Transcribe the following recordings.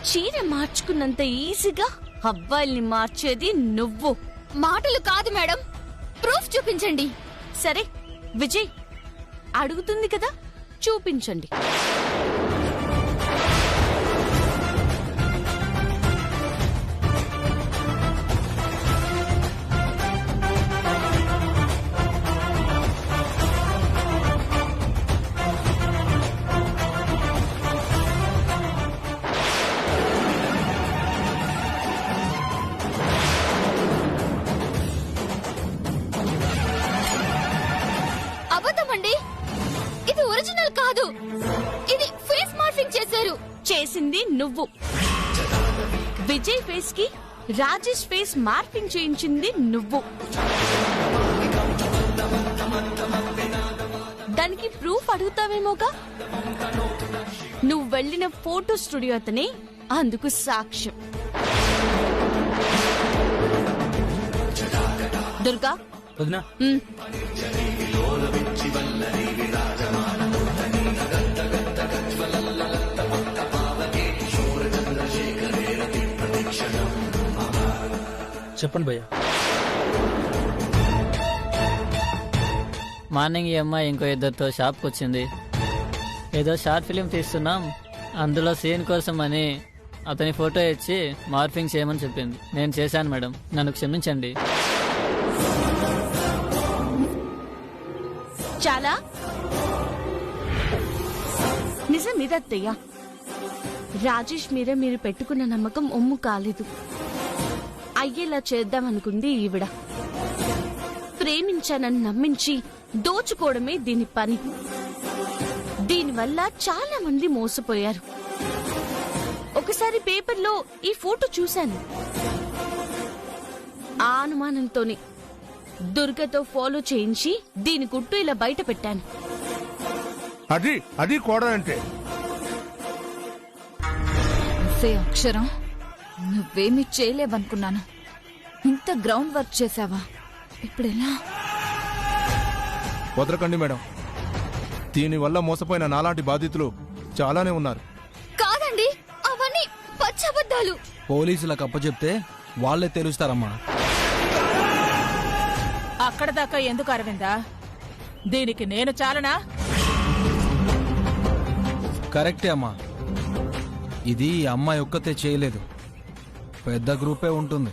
చీర మార్చుకున్నంత ఈజీగా అబ్బాయిల్ని మార్చేది నువ్వు. మాటలు కాదు మేడం, ప్రూఫ్ చూపించండి. సరే విజయ్ అడుగుతుంది కదా, చూపించండి. ఇది ఒరిజినల్ కాదు, ఇది ఫేస్ మార్ఫింగ్ చేశారు. చేసింది నువ్వు. విజయ్ ఫేస్ కి రాజేష్ ఫేస్ మార్ఫింగ్ చేయించింది నువ్వు. దానికి ప్రూఫ్ అడుగుతావేమోగా. నువ్వు వెళ్లిన ఫోటో స్టూడియో అతనే అందుకు సాక్ష్యం. దుర్గా చెప్పండి భయ్యా. మార్నింగ్ ఈ అమ్మాయి ఇంకో ఇద్దరితో షాప్కి వచ్చింది. ఏదో షార్ట్ ఫిలిం తీస్తున్నాం, అందులో సీన్ కోసం అని అతని ఫోటో ఇచ్చి మార్ఫింగ్ చేయమని చెప్పింది. నేను చేశాను మేడం, నన్ను క్షమించండి. చాలా నిజం మీద అత్తయ్య, రాజేష్ మీద మీరు పెట్టుకున్న నమ్మకం ఒమ్ము కాలేదు. అయ్యేలా చేద్దామనుకుంది ఈవిడ. ప్రేమించానని నమ్మించి దోచుకోవడమే దీని పని. దీనివల్ల చాలా మంది మోసపోయారు. ఒకసారి పేపర్లో ఈ ఫోటో చూశాను. ఆ అనుమానంతోనే దుర్గతో ఫాలో చేయించి దీని గుట్టు ఇలా బయట పెట్టాను. అది కోడలంటే అక్షరం, నువ్వేమీ చేయలేవనుకున్నాను. ఇంత గ్రౌండ్ వర్క్ చేసావా? ఇప్పుడెలా? వదలకండి మేడం, దీనివల్ల మోసపోయిన నాలాంటి బాధితులు చాలానే ఉన్నారు. కాదండి, అవన్నీ పచ్చబద్దాలు. పోలీసులకు అప్పచెప్తే వాళ్లే తెలుస్తారమ్మా. అక్కడ దాకా ఎందుకు అరవిందా? దీనికి నేను చాలనా? కరెక్టే అమ్మా, ఇది ఈ అమ్మాయి ఒక్కతే చేయలేదు, పెద్ద గ్రూపే ఉంటుంది.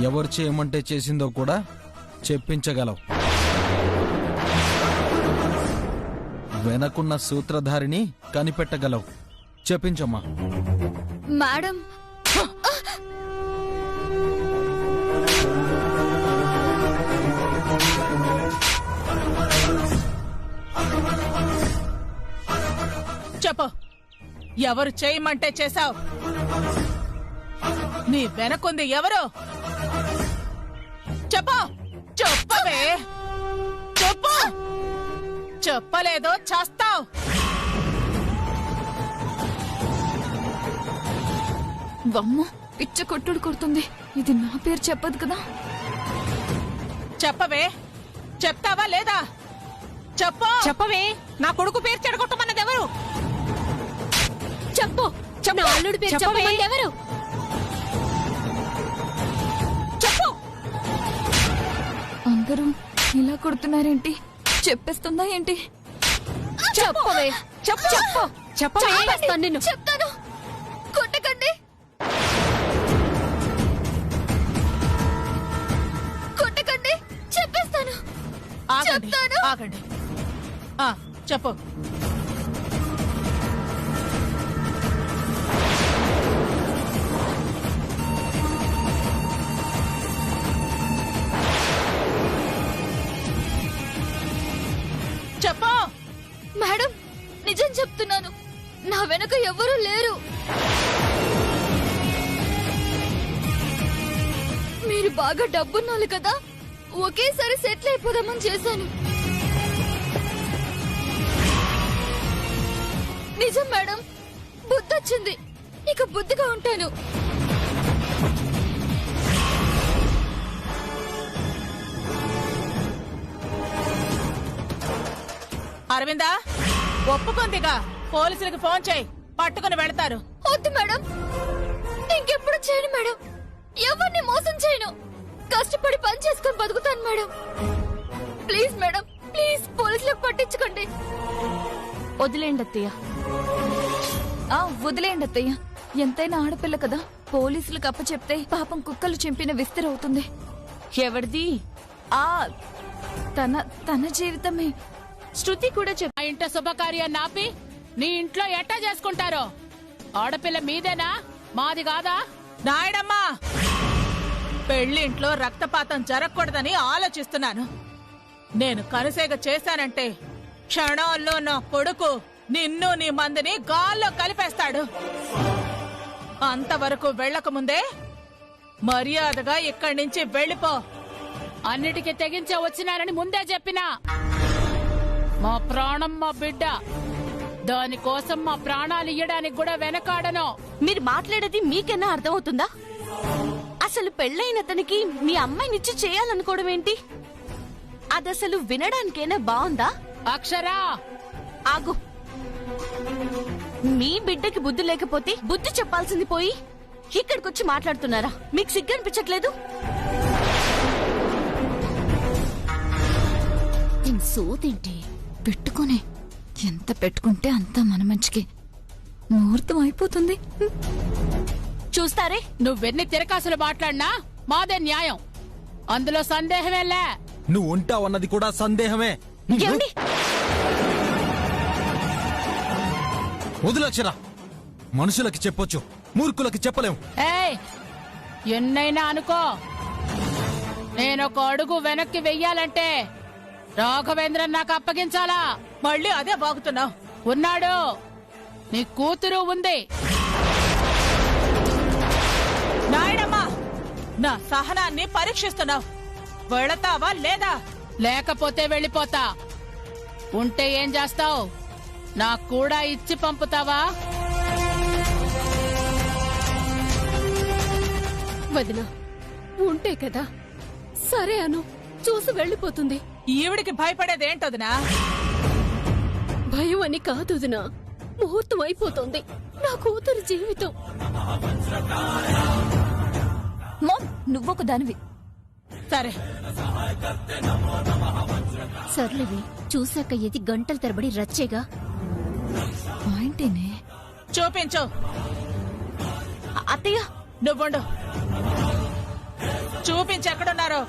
ఎవరు చేయమంటే చేసిందో కూడా చెప్పించగలవు. వెనకున్న సూత్రధారిని కనిపెట్టగలవు. చెప్పించమ్మా. మేడం, చెప్పు, ఎవరు చేయమంటే చేశావు? నీ వెనకుంది ఎవరు? చెప్పు, చెప్పవే, చెప్పు. చెప్పలేదో చేస్తావు. వమ్మ, పిచ్చ కొట్టుడు కొడుతుంది. ఇది నా పేరు చెప్పదు కదా. చెప్పవే, చెప్తావా లేదా? చెప్పు. చెప్పవే, నా కొడుకు పేరు చెడగొట్టమన్నది ఎవరు? చెప్పు. నా అల్లుడి పేరు చెప్పమన్నది ఎవరు? చెప్పు. అందరూ ఇలా కొడుతున్నారేంటి? చెప్పేస్తుందా ఏంటి? చెప్పవే, చెప్పు. చెప్పు, చెప్పవే. నిన్ను చెప్తాను. కొట్టకండి, కొట్టకండి, చెప్పేస్తాను. ఆగండి, ఆగండి. చెప్పు. చెప్పు. మేడం, నిజం చెప్తున్నాను, నా వెనక ఎవరూ లేరు. మీరు బాగా డబ్బున్నాళ్ళు కదా, ఒకేసారి సెటిల్ అయిపోదామని చేశాను. నిజం మేడం, బుద్ధొచ్చింది. ఇక బుద్ధిగా ఉంటాను. అరవిందా, ఒప్పుకుందిగా, పోలీసులకు ఫోన్ చేయి, పట్టుకుని వెళ్తారు. వద్దు మేడం, ఇంకెప్పుడు చేయను మేడం. ఎవరిని మోసం చేయను. కష్టపడి పని చేసుకొని బతుకుతాను మేడం. ప్లీజ్ మేడం, ప్లీజ్ పోలీసులకు పట్టించుకోండి. వదిలేండి అత్తయ్య. వదిలేయండి అత్తయ్య. ఎంతైనా ఆడపిల్ల కదా, పోలీసులకు అప్పచెప్తే పాపం కుక్కలు చింపిన విస్తరవుతుంది. ఎవరిది? తన జీవితమే. శృతి కూడా ఆ ఇంట శుభకార్యాన్ని ఆపి నీ ఇంట్లో ఎట్టా చేసుకుంటారో? ఆడపిల్ల మీదేనా, మాది కాదా? నాయనమ్మా, పెళ్లింట్లో రక్తపాతం జరగకూడదని ఆలోచిస్తున్నాను. నేను కనుసేగ చేశానంటే క్షణాల్లో నా కొడుకు నిన్ను నీ మందిని గాల్లో కలిపేస్తాడు. అంతవరకు వెళ్లకముందే మర్యాదగా ఇక్కడి నుంచి వెళ్ళిపో. అన్నిటికీ తెగించే వచ్చినారని ముందే చెప్పినా. మా ప్రాణం మా బిడ్డ, దానికోసం మా ప్రాణాలు ఇయ్యడానికి కూడా వెనకాడను. మీరు మాట్లాడేది మీకైనా అర్థమవుతుందా? అసలు పెళ్ళైన అతనికి మీ అమ్మాయినిచ్చి చేయాలనుకోవడం ఏంటి? అదసలు వినడానికైనా బాగుందా? అక్షరా, ఆగు. మీ బిడ్డకి బుద్ధి లేకపోతే బుద్ధి చెప్పాల్సింది పోయి ఇక్కడికొచ్చి మాట్లాడుతున్నారా? మీకు సిగ్గు అనిపించట్లేదు? సోదేంటి పెట్టుకునే, ఎంత పెట్టుకుంటే అంత మన మంచికి. ముహూర్తం అయిపోతుంది. చూస్తారే, నువ్వెన్ని తిరకాసులు మాట్లాడినా మాదే న్యాయం, అందులో సందేహమేలే. నువ్వు ఉంటావన్నది కూడా సందేహమే. ఏమండి? వదిలక్షరా, మనుషులకి చెప్పొచ్చు, మూర్ఖులకి చెప్పలేం. ఏయ్, ఎన్నైనా అనుకో, నేనొక అడుగు వెనక్కి వెయ్యాలంటే రాఘవేంద్రన్ నాకు అప్పగించాలా? మళ్ళీ అదే బాగుతున్నావు. ఉన్నాడు, నీ కూతురు ఉంది. నాయనమ్మా, నా సహనాన్ని పరీక్షిస్తున్నావు. వెళతావా లేదా? లేకపోతే వెళ్ళిపోతా. ఉంటే ఏం చేస్తావు? నాకు కూడా ఇచ్చి పంపుతావా? వదినా, ఉంటే కదా సరే అను, చూసి వెళ్ళిపోతుంది. ఈవిడికి భయపడేదేంటొదినా? భయం అని కాదు వదినా, ముహూర్తం అయిపోతుంది. నా కూతురు జీవితం. మామ్, నువ్వొక దానివి. సరే, సర్లేవి, చూశాక ఇది గంటల తరబడి రచ్చేగా. పాయింటేనే. చూపించు. అత్తయ్య నువ్వుండు, చూపించెక్కడున్నారో.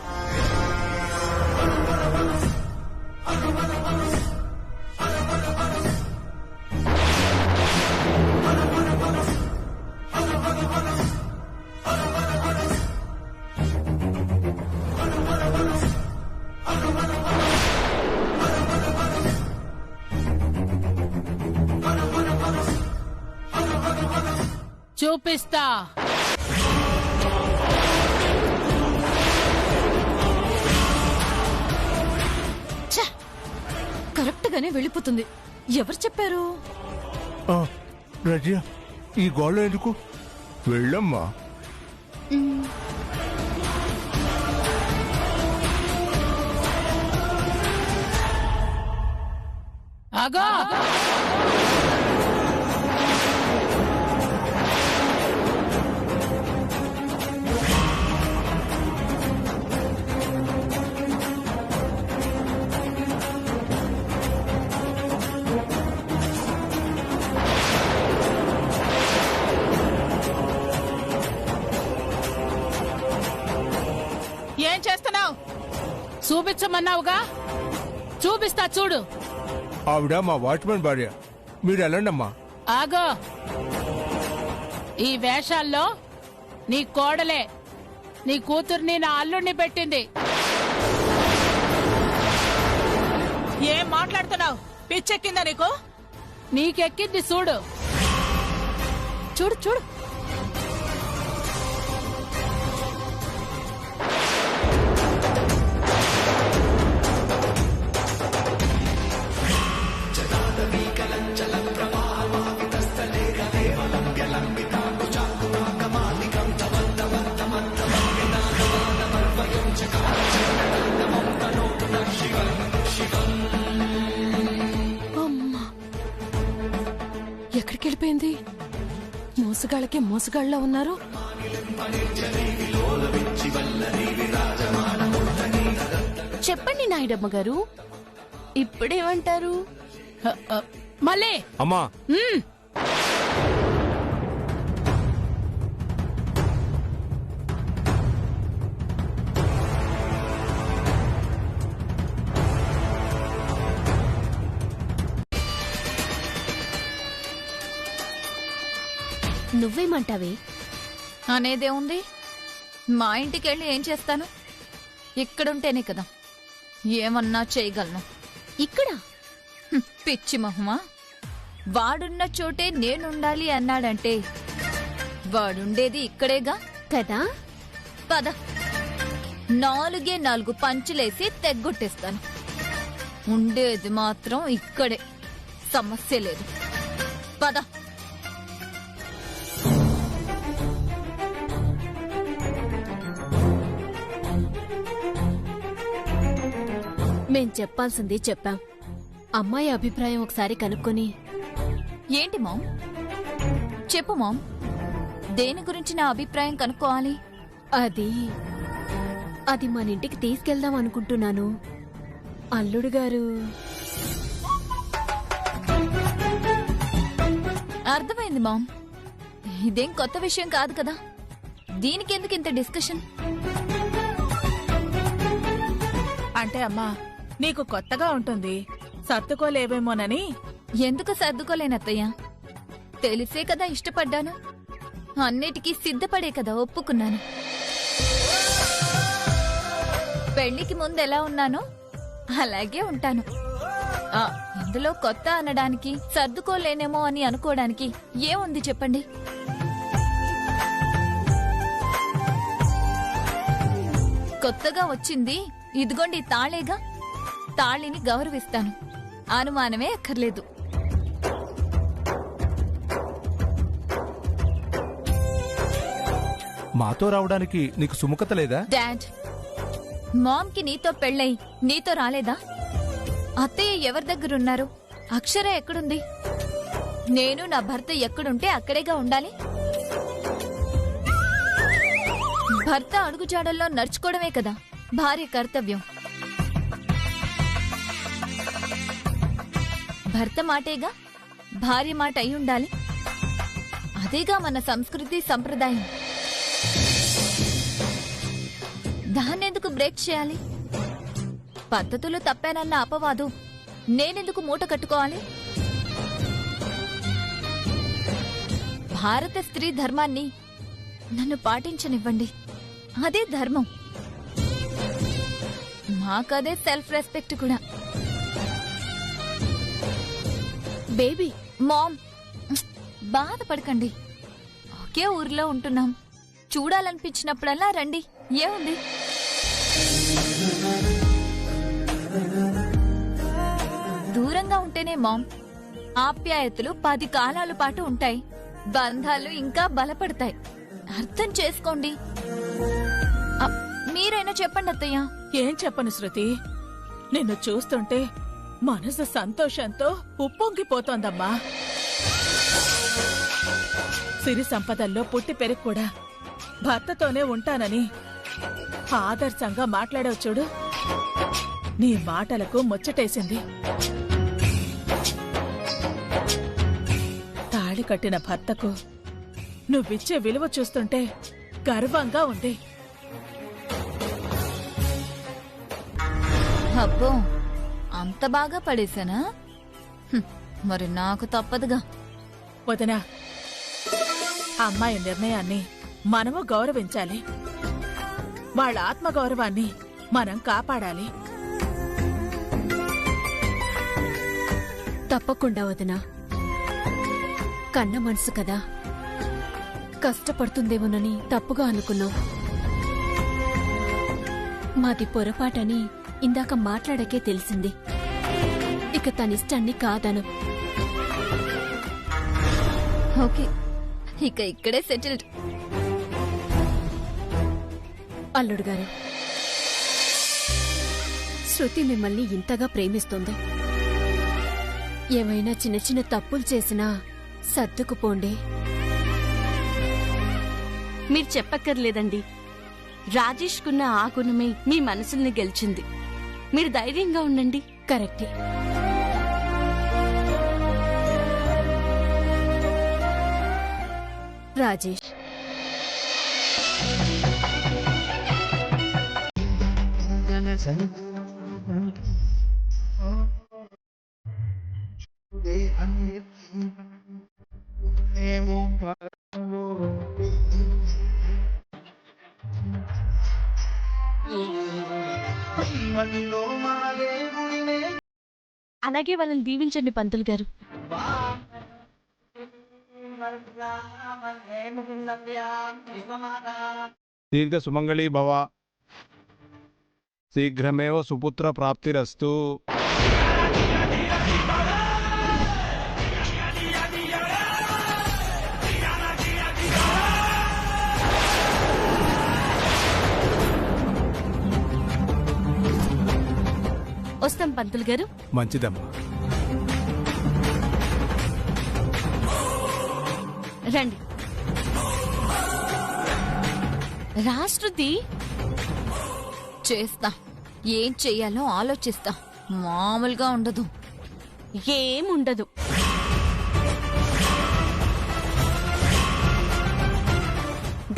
చూపిస్తా. కరెక్ట్ గానే వెళ్ళిపోతుంది. ఎవరు చెప్పారు? రజియా, ఈ గోళ ఎందుకు? వెళ్ళమ్మా. ఆగో, ఏం చేస్తున్నావు? చూపించమన్నావుగా, చూపిస్తా చూడు. ఆవిడ మా వాచ్మెన్ భార్య, మీరు వెళ్ళండమ్మా. ఆగో, ఈ వేషాల్లో నీ కోడలే నీ కూతుర్ని నా అల్లుడిని పెట్టింది. ఏం మాట్లాడుతున్నావు? పిచ్చెక్కిందా నీకు? నీకెక్కింది చూడు. చూడు చూడు. ఎక్కడికి వెళ్ళిపోయింది? మోసగాళ్ళకి మోసగాళ్ళ ఉన్నారు. చెప్పండి నాయుడమ్మ గారు, ఇప్పుడేమంటారు? మళ్ళీ అమ్మా నువ్వేమంటావే? అనేదే ఉంది. మా ఇంటికి వెళ్ళి ఏం చేస్తాను? ఇక్కడుంటేనే కదా ఏమన్నా చేయగలను. ఇక్కడ పిచ్చి మహుమా, వాడున్న చోటే నేనుండాలి అన్నాడంటే వాడుండేది ఇక్కడేగా కదా. పద, 4 పంచులేసి తెగ్గొట్టేస్తాను. ఉండేది మాత్రం ఇక్కడే, సమస్య లేదు. పద. మేం చెప్పాల్సింది చెప్పాం. అమ్మాయి అభిప్రాయం ఒకసారి కనుక్కొని. ఏంటి మామ్? చెప్పు మామ్, దేని గురించి నా అభిప్రాయం కనుక్కోవాలి? అది మన ఇంటికి తీసుకెళ్దాం అనుకుంటున్నాను. అల్లుడు గారు. అర్థమైంది మామ్, ఇదేం కొత్త విషయం కాదు కదా. దీనికెందుకు ఇంత డిస్కషన్? అంటే అమ్మా, నీకు కొత్తగా ఉంటుంది, సర్దుకోలేవేమోనని. ఎందుకు సర్దుకోలేనత్తయ్య? తెలిసే కదా ఇష్టపడ్డాను. అన్నిటికీ సిద్ధపడే కదా ఒప్పుకున్నాను. పెళ్లికి ముందు ఎలా ఉన్నానో అలాగే ఉంటాను. ఇందులో కొత్త అనడానికి, సర్దుకోలేనేమో అని అనుకోవడానికి ఏముంది చెప్పండి? కొత్తగా వచ్చింది ఇదిగోండి తాళేగా. తాళిని గౌరవిస్తాను, అనుమానమే అక్కర్లేదు. మాతో రావడానికి నీకు సుముఖత లేదా? డాడ్, మామ్ కి నీతో పెళ్ళై నీతో రాలేదా? అత్తయ్య ఎవరి దగ్గరున్నారు? అక్షర ఎక్కడుంది? నేను నా భర్త ఎక్కడుంటే అక్కడేగా ఉండాలి. భర్త అడుగుజాడల్లో నడుచుకోవడమే కదా భార్య కర్తవ్యం. భర్త మాటేగా భార్య మాట అయి ఉండాలి. అదేగా మన సంస్కృతి సంప్రదాయం. దాన్నెందుకు బ్రేక్ చేయాలి? పద్ధతులు తప్పానన్న అపవాదు నేనెందుకు మూట కట్టుకోవాలి? భారత స్త్రీ ధర్మాన్ని నన్ను పాటించనివ్వండి, అదే ధర్మం. మాకదే సెల్ఫ్ రెస్పెక్ట్ కూడా. బేబీ. మామ్, బాధపడకండి. ఒకే ఊర్లో ఉంటున్నాం, చూడాలనిపించినప్పుడల్లా రండి, ఏముంది? దూరంగా ఉంటేనే మామ్ ఆప్యాయతలు 10 కాలాల పాటు ఉంటాయి, బంధాలు ఇంకా బలపడతాయి. అర్థం చేసుకోండి. మీరైనా చెప్పండి అత్తయ్య. ఏం చెప్పను శృతి, నిన్ను చూస్తుంటే మనసు సంతోషంతో ఉప్పొంగిపోతోందమ్మా. సిరి సంపదల్లో పుట్టి పెరిగి కూడా భర్తతోనే ఉంటానని ఆదర్శంగా మాట్లాడావు చూడు. నీ మాటలకు ముచ్చటేసింది. తాళి కట్టిన భర్తకు నువ్విచ్చే విలువ చూస్తుంటే గర్వంగా ఉంది. అబ్బో, అంత బాగా పడేశానా? మరి నాకు తప్పదుగా. వదినా, అమ్మాయి నిర్ణయాన్ని మనము గౌరవించాలి. వాళ్ళ ఆత్మగౌరవాన్ని మనం కాపాడాలి. తప్పకుండా వదినా. కన్న మనసు కదా, కష్టపడుతుందేమోనని తప్పుగా అనుకున్నాం. మాది పొరపాటని ఇందాక మాట్లాడకే తెలిసింది. ఇక తనిష్టాన్ని కాదను. ఓకే, ఇక ఇక్కడే సెటిల్డ్. అల్లుడు గారు, శృతి మిమ్మల్ని ఇంతగా ప్రేమిస్తుంది. ఏమైనా చిన్న చిన్న తప్పులు చేసినా సర్దుకుపోండి. మీరు చెప్పక్కర్లేదండి. రాజేష్కున్న ఆ గుణమే మీ మనసుల్ని గెలిచింది. మీరు ధైర్యంగా ఉండండి. కరెక్టే. రాజేష్, అలాగే వాళ్ళని దీవించండి పంతులు గారు. దీర్ఘ సుమంగళీ భవ, శీఘ్రమేవ సుపుత్ర ప్రాప్తిరస్తు. వస్తాం పంతులు గారు. మంచిదమ్మా. రండి. రాష్ట్రది చేస్తా. ఏం చెయ్యాలో ఆలోచిస్తా. మామూలుగా ఉండదు. ఏముండదు.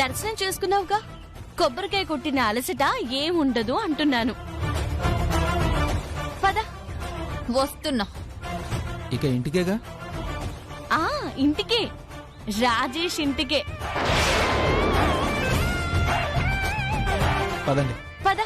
దర్శనం చేసుకున్నావుగా, కొబ్బరికాయ కొట్టిన అలసట ఏముండదు అంటున్నాను. పద. వస్తున్నా. ఇక ఇంటికేగా. ఆ ఇంటికే, రాజేష్ ఇంటికే. పదండి. పద.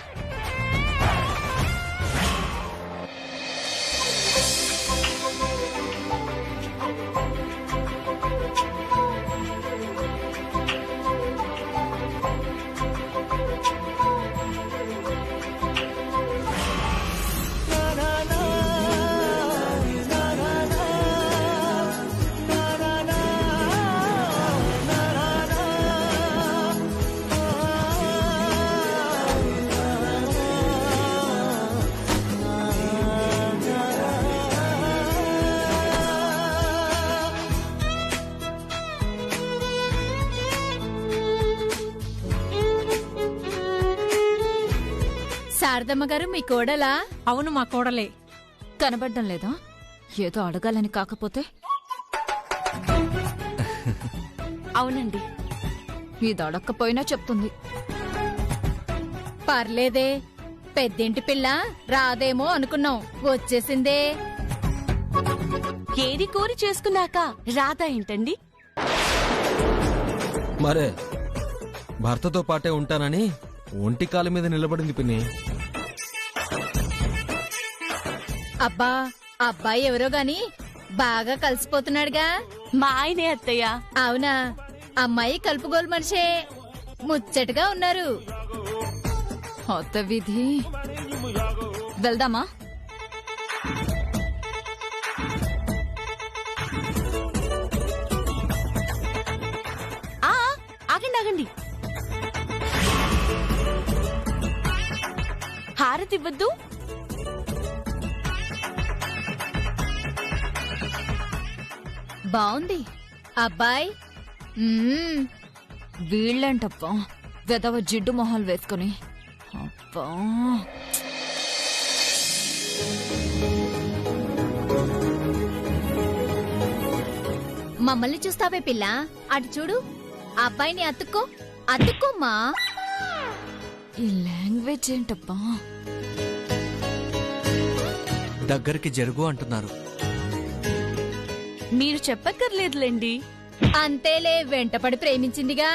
శారదమ్మ గారు మీ కోడలా? అవును, మా కోడలే. కనబడ్డం లేదా? ఏదో అడగాలని కాకపోతే. అవునండి. ఇది అడక్కపోయినా చెప్తుంది. పర్లేదే, పెద్దింటి పిల్ల రాదేమో అనుకున్నాం, వచ్చేసిందే. ఏరి కోరి చేసుకున్నాక రాదా ఏంటండి? మరే భర్తతో పాటే ఉంటానని ఒంటి కాలు మీద నిలబడింది పిన్ని. అబ్బా, అబ్బాయి ఎవరో గాని బాగా కలిసిపోతున్నాడుగా. మా ఆయనే అత్తయ్య. అవునా? అమ్మాయి కలుపుగోలు మనిషే, ముచ్చటగా ఉన్నారు. హత విధి. వెళ్దామా? ఆగండి ఆగండి. హారతి ఇవ్వద్దు. బావుంది. అబ్బాయి వీళ్ళంటప్పా వెదవ జిడ్డు మొహాలు వేసుకుని. అబ్బా, మమ్మల్ని చూస్తావే పిల్ల, అటు చూడు. అబ్బాయిని అతుక్కో, అతుక్కోమ్మా. ఈ లాంగ్వేజ్ ఏంటప్పా? దగ్గరికి జరుగు అంటున్నారు. మీరు చెప్పక్కర్లేదులేండి. అంతేలే, వెంటపడి ప్రేమించిందిగా.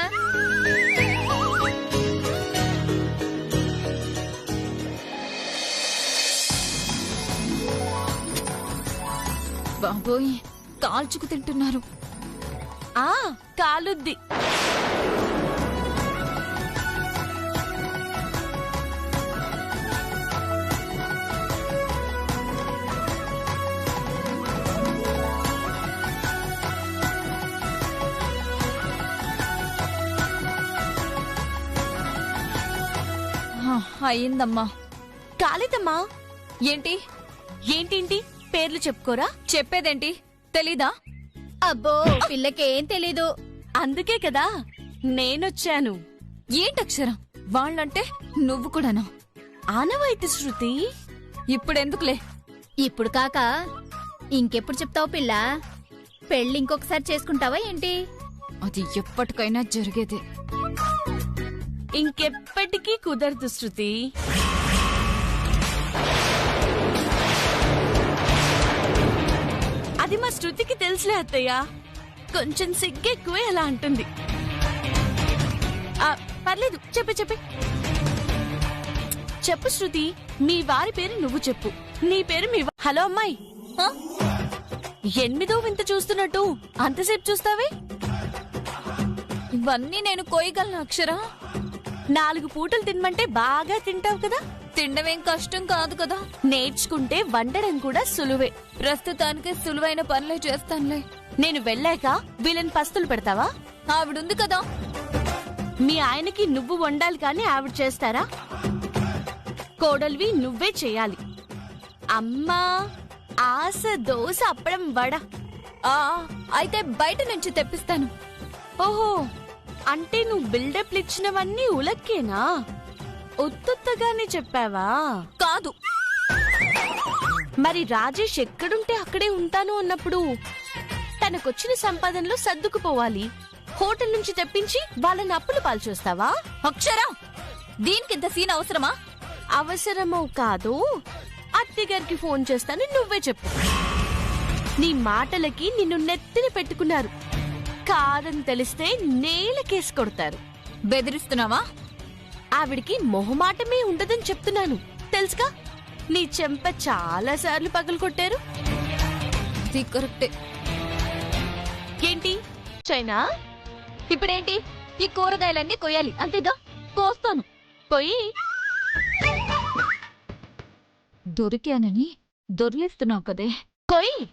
బాబోయ్, కాల్చుకు తింటున్నారు. కాలుద్ది. అయిందమ్మా. కాలేదమ్మా. ఏంటి? ఏంటి పేర్లు చెప్పుకోరా? చెప్పేదేంటి తెలీదా? అబ్బో పిల్లకేం తెలీదు. అందుకే కదా నేనొచ్చాను. ఏంటక్షరం వాళ్ళంటే నువ్వు కూడాను? ఆనవాయితీ శృతి. ఇప్పుడెందుకులే. ఇప్పుడు కాక ఇంకెప్పుడు చెప్తావు పిల్ల? పెళ్లి ఇంకొకసారి చేసుకుంటావా ఏంటి? అది ఎప్పటికైనా జరిగేదే. ఇంకెప్పటికీ కుదరదు శృతి. అది మా శృతికి తెలుసులే అత్తయ్య. కొంచెం సిగ్గెక్కువే అలా అంటుంది. పర్లేదు, చెప్పే. చెప్పు శృతి, మీ వారి పేరు నువ్వు చెప్పు. నీ పేరు మీ హలో అమ్మాయి. 8వ వింత చూస్తున్నట్టు అంతసేపు చూస్తావే? ఇవన్నీ నేను కోయగలను అక్షరా. 4 పూటలు తినమంటే బాగా తింటావు కదా. తినడమేం కష్టం కాదు కదా. నేర్చుకుంటే వండడం కూడా సులువే. ప్రస్తుతానికి సులువైన పనులే చేస్తానులే. నేను వెళ్ళాక వీళ్ళని పస్తులు పెడతావా? ఆవిడుంది కదా. మీ ఆయనకి నువ్వు వండాలి కానీ ఆవిడ చేస్తారా? కోడల్వి నువ్వే చేయాలి. అమ్మా ఆశ దోశ అప్పడం వడ. అయితే బయట నుంచి తెప్పిస్తాను. ఓహో, అంటే నువ్వు బిల్డప్లు ఇచ్చినవన్నీ ఉలక్కేనా? ఉత్తుత్తగానే చెప్పావా? కాదు. మరి రాజేష్ ఎక్కడుంటే అక్కడే ఉంటాను అన్నప్పుడు తనకొచ్చిన సంపాదనలో సర్దుకుపోవాలి. హోటల్ నుంచి తెప్పించి వాళ్ళని అప్పులు పాల్చేస్తావా? అక్షరా, దీనికింత సీన్ అవసరమా? అవసరమో కాదు, అత్తగారికి ఫోన్ చేస్తాను, నువ్వే చెప్పు. నీ మాటలకి నిన్ను నెత్తిన పెట్టుకున్నారు. కాదని తెలిస్తే నేలకేసి కొడతారు. బెదిరిస్తున్నావా? ఆవిడికి మొహమాటమే ఉండదని చెప్తున్నాను. తెలుసుగా, నీ చెంప చాలా సార్లు పగలు కొట్టారు. కరెక్టే. ఏంటి చైనా? ఇప్పుడేంటి? ఈ కూరగాయలన్నీ కొయ్యాలి అంతేగా? కోస్తాను. పోయి దొరికానని దొర్లిస్తున్నావు కదే. కొయ్యి.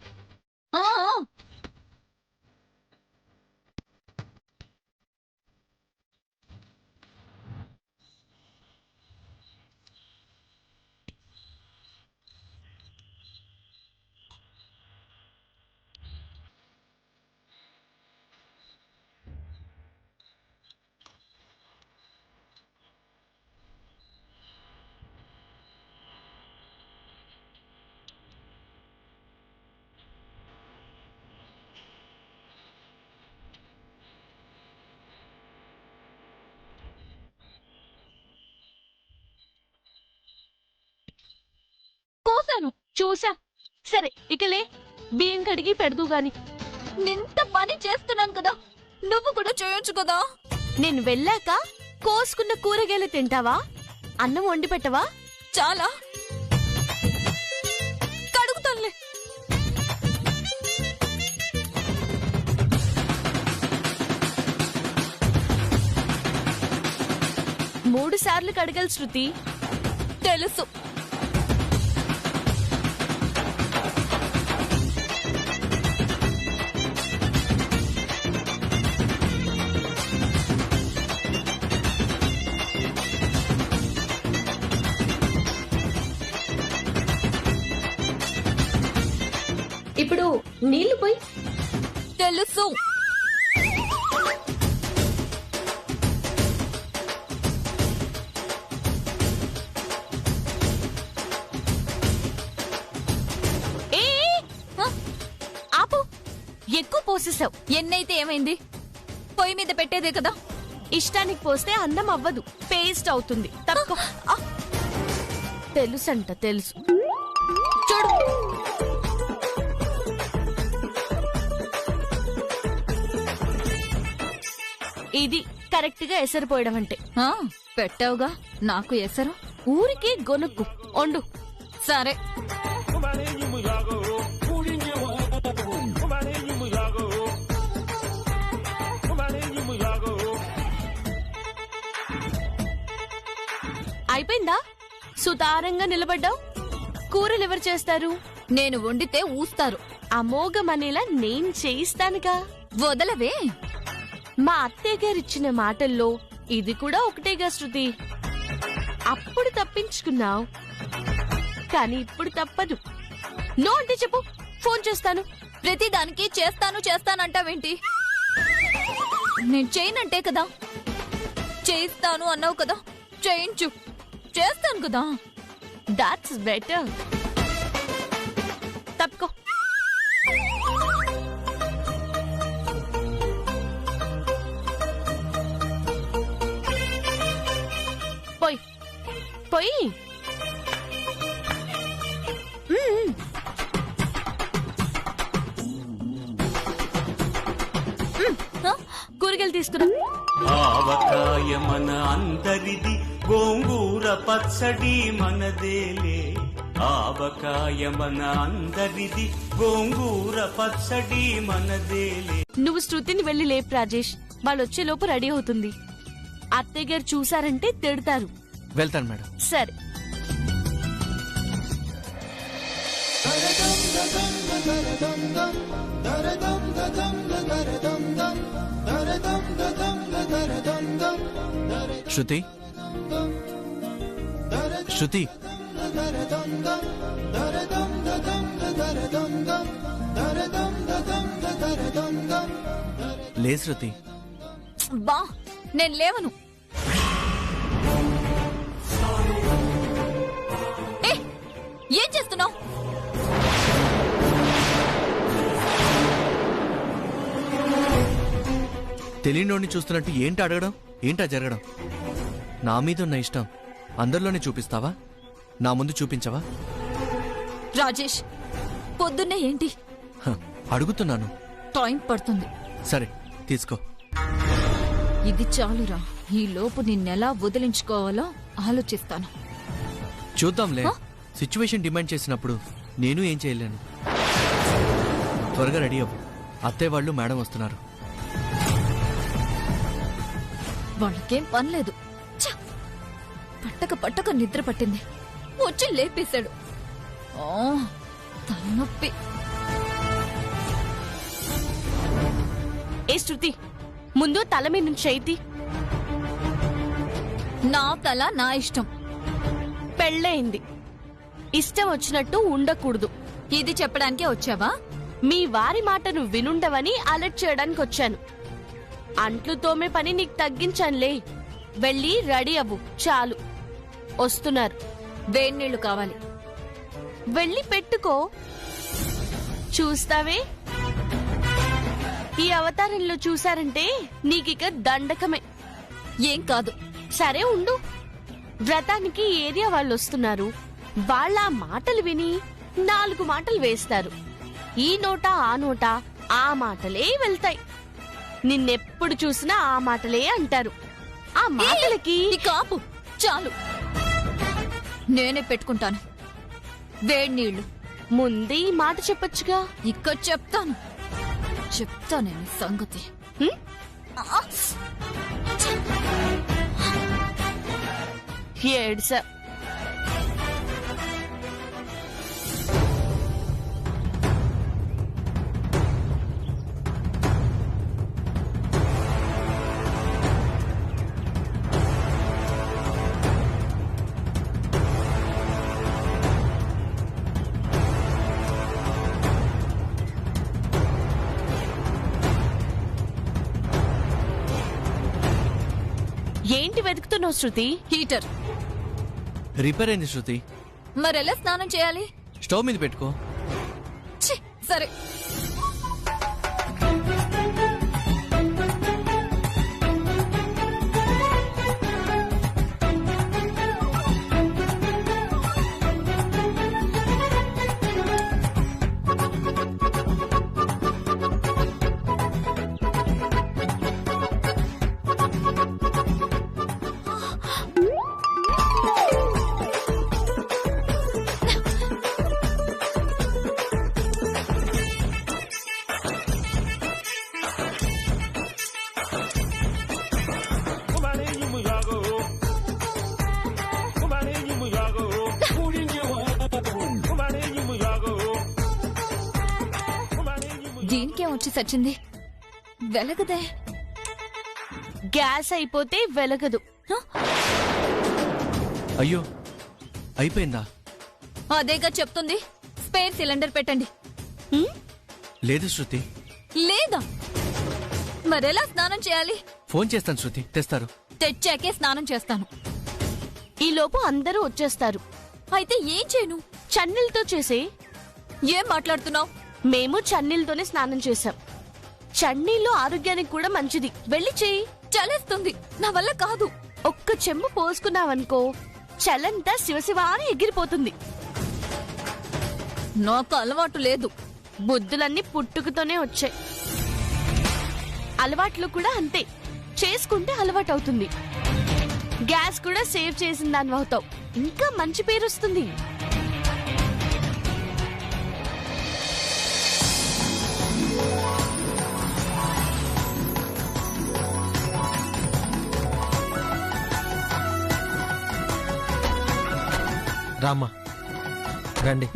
కోసాను. చూసా. సరే ఇకలే, బియ్యం కడిగి పెడదు గాని. నింత పని చేస్తున్నాను కదా, నువ్వు కూడా చేయొచ్చు కదా. నేను వెళ్ళాక కోసుకున్న కూరగాయలు తింటావా? అన్నం వండి పెట్టవా? చాలా కడుగుతానులే. మూడు సార్లు కడగలు శృతి. తెలుసు. ఇప్పుడు నీళ్లు పోయి. తెలుసు. ఆపు, ఎక్కువ పోసేసావు. ఎన్నైతే ఏమైంది? పొయ్యి మీద పెట్టేదే కదా. ఇష్టానికి పోస్తే అన్నం అవ్వదు, పేస్ట్ అవుతుంది. తక్కువ. తెలుసంట, తెలుసు. చూడు, ఇది కరెక్ట్ గా ఎసరు పోయడం అంటే. పెట్టావుగా నాకు ఎసరు. ఊరికే గొనుక్కు వండు. సరే. అయిపోయిందా? సుతారంగా నిలబడ్డావు. కూరలు ఎవరు చేస్తారు? నేను వండితే ఊస్తారు. అమోఘమనేలా నేను చేయిస్తానుగా. వదలవే. మా అత్తయ్య గారిచ్చిన మాటల్లో ఇది కూడా ఒకటేగా శృతి. అప్పుడు తప్పించుకున్నావు, కానీ ఇప్పుడు తప్పదు. నో అంటే చెప్పు, ఫోన్ చేస్తాను. ప్రతి దానికి చేస్తానంటావేంటి? నేను చేయనంటే కదా. చేయిస్తాను అన్నావు కదా, చేయించు. చేస్తాను కదా. That's better. తప్పుకో. పోయి పోయి. కూరగాయలు తీసుకురా. ఆవకాయ మన అందరిది, గోంగూర పచ్చడి మనదేలే. ఆవకాయ మన అందరిది, గోంగూర పచ్చడి మనదేలే. నువ్వు శృతిని వెళ్లి లేపు రాజేష్. వాళ్ళు వచ్చే లోపు రెడీ అవుతుంది. అత్తయ్య గారు చూసారంటే తిడతారు. వెళ్తాను మేడం. సరే. శృతి, శృతి, లే శృతి. బా, నేను లేవను. ఏం చేస్తున్నావు? తెలియనోడిని చూస్తున్నట్టు ఏంటి అడగడం? ఏంటా జరగడం? నా మీద ఉన్న ఇష్టం అందరిలోనే చూపిస్తావా? నా ముందు చూపించవా? రాజేష్, పొద్దున్నే ఏంటి? అడుగుతున్నాను. టైం పడుతుంది. సరే తీసుకో. ఇది చాలురా. ఈ లోపు నిన్నెలా వదిలించుకోవాలో ఆలోచిస్తాను. చూద్దాంలే. సిచ్యువేషన్ డిమాండ్ చేసినప్పుడు నేను ఏం చేయలేను. త్వరగా రెడీ అవ్వు. అత్తయ్య వాళ్ళు మేడం వస్తున్నారు. వాళ్ళకేం పనిలేదు. పట్టక నిద్ర పట్టింది. వచ్చి లేపేశాడు. తలనొప్పి. ఏ శృతి, ముందు తల మీద నుంచి చేయి. నా తల నా ఇష్టం. పెళ్ళయింది. ఇష్టం వచ్చినట్టు ఉండకూడదు. ఇది చెప్పడానికే వచ్చావా? మీ వారి మాట నువ్వు వినుండవని అలర్ట్ చేయడానికి వచ్చాను. అంట్లు తోమే పని నీకు తగ్గించానులే. వెళ్ళి రెడీ అవ్వు. చాలు, వస్తున్నారు. వేణీళ్లు కావాలి. వెళ్ళి పెట్టుకో. చూస్తావే, ఈ అవతారంలో చూసారంటే నీకిక దండకమే. ఏం కాదు. సరే ఉండు. వ్రతానికి ఏరియా వాళ్ళు వస్తున్నారు. వాళ్ళ మాటలు విని 4 మాటలు వేస్తారు. ఈ నోట ఆ నోట ఆ మాటలే వెళ్తాయి. నిన్నెప్పుడు చూసినా ఆ మాటలే అంటారు. ఆ మాటలకి కాపు. చాలు, నేనే పెట్టుకుంటాను వేణీళ్లు. ముందే ఈ మాట చెప్పొచ్చుగా. ఇక్కడ చెప్తాను సంగతి. ఏడ్స. ఏంటి వెతుకుతున్నావు శృతి? హీటర్ రిపేర్ అయింది శృతి. మరెలా స్నానం చేయాలి? స్టవ్ మీద పెట్టుకో. సరే. దీనికేం వచ్చి సచ్చింది? వెలగదే. గ్యాస్ అయిపోతే వెలగదు. అయ్యో, అయిపోయిందా? అదేగా చెప్తుంది. స్పేర్ సిలిండర్ పెట్టండి. లేదు శృతి. లేదా మరెలా స్నానం చేయాలి? ఫోన్ చేస్తాను శృతి, తెస్తారు. తెచ్చాకే స్నానం చేస్తాను. ఈలోపు అందరూ వచ్చేస్తారు. అయితే ఏం చేయను? చన్నీళ్ళతో చేసే. ఏం మాట్లాడుతున్నావు? మేము చన్నీళ్ళతోనే స్నానం చేశాం. చన్నీళ్ళు ఆరోగ్యానికి కూడా మంచిది. వెళ్ళి చెయ్యి. చలేస్తుంది, నా వల్ల కాదు. ఒక్క చెంబు పోసుకున్నావనుకో చలంతా శివశివ అని ఎగిరిపోతుంది. నాకు అలవాటు లేదు. బుద్ధులన్నీ పుట్టుకతోనే వచ్చాయి. అలవాట్లు కూడా అంతే, చేసుకుంటే అలవాటు అవుతుంది. గ్యాస్ కూడా సేవ్ చేసిన దాని అవుతావు, ఇంకా మంచి పేరు వస్తుంది. రామ్మా రండి.